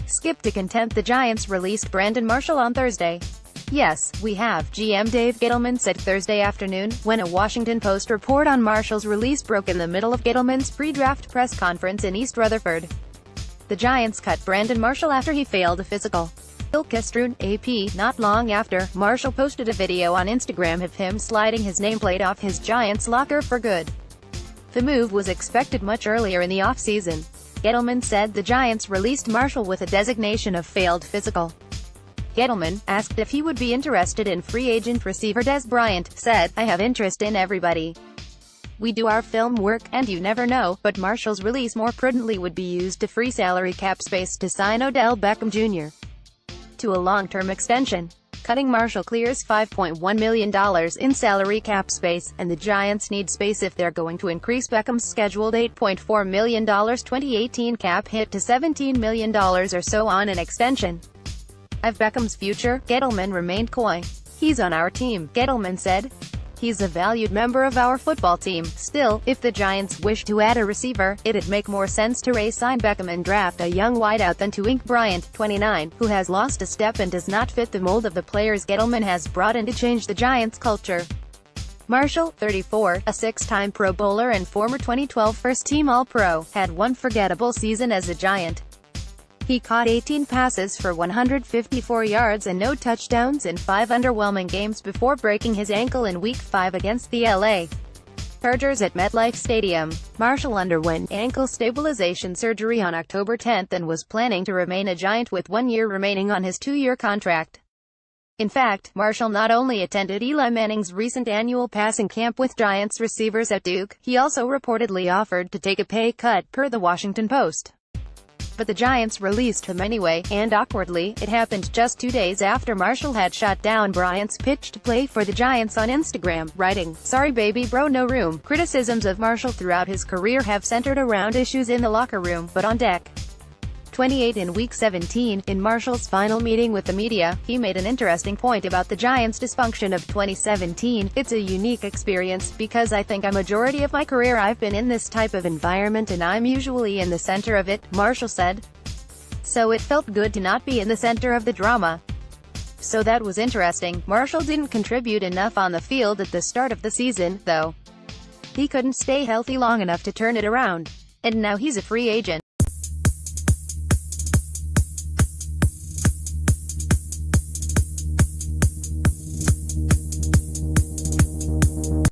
Skip to content. The Giants released Brandon Marshall on Thursday. "Yes, we have," GM Dave Gettleman said Thursday afternoon, when a Washington Post report on Marshall's release broke in the middle of Gettleman's pre-draft press conference in East Rutherford. The Giants cut Brandon Marshall after he failed a physical. Ilkestrun, AP. Not long after, Marshall posted a video on Instagram of him sliding his nameplate off his Giants locker for good. The move was expected much earlier in the offseason. Gettleman said the Giants released Marshall with a designation of failed physical. Gettleman, asked if he would be interested in free agent receiver Dez Bryant, said, "I have interest in everybody. We do our film work, and you never know," but Marshall's release more prudently would be used to free salary cap space to sign Odell Beckham Jr. to a long-term extension. Cutting Marshall clears $5.1 million in salary cap space, and the Giants need space if they're going to increase Beckham's scheduled $8.4 million 2018 cap hit to $17 million or so on an extension. "I've Beckham's future." Gettleman remained coy. "He's on our team," Gettleman said. "He's a valued member of our football team. Still, if the Giants wish to add a receiver, it'd make more sense to re-sign Beckham and draft a young wideout than to ink Bryant, 29, who has lost a step and does not fit the mold of the players Gettleman has brought in to change the Giants' culture." Marshall, 34, a six-time Pro Bowler and former 2012 first-team All-Pro, had one forgettable season as a Giant. He caught 18 passes for 154 yards and no touchdowns in 5 underwhelming games before breaking his ankle in Week 5 against the LA Chargers at MetLife Stadium. Marshall underwent ankle stabilization surgery on October 10 and was planning to remain a Giant with 1 year remaining on his 2-year contract. In fact, Marshall not only attended Eli Manning's recent annual passing camp with Giants receivers at Duke, he also reportedly offered to take a pay cut, per the Washington Post. But the Giants released him anyway, and awkwardly, it happened just 2 days after Marshall had shot down Bryant's pitch to play for the Giants on Instagram, writing, "Sorry baby bro, no room." Criticisms of Marshall throughout his career have centered around issues in the locker room, but on deck. 28 in Week 17, in Marshall's final meeting with the media, he made an interesting point about the Giants' dysfunction of 2017. "It's a unique experience, because I think a majority of my career I've been in this type of environment and I'm usually in the center of it," Marshall said. "So it felt good to not be in the center of the drama. So that was interesting." Marshall didn't contribute enough on the field at the start of the season, though. He couldn't stay healthy long enough to turn it around. And now he's a free agent.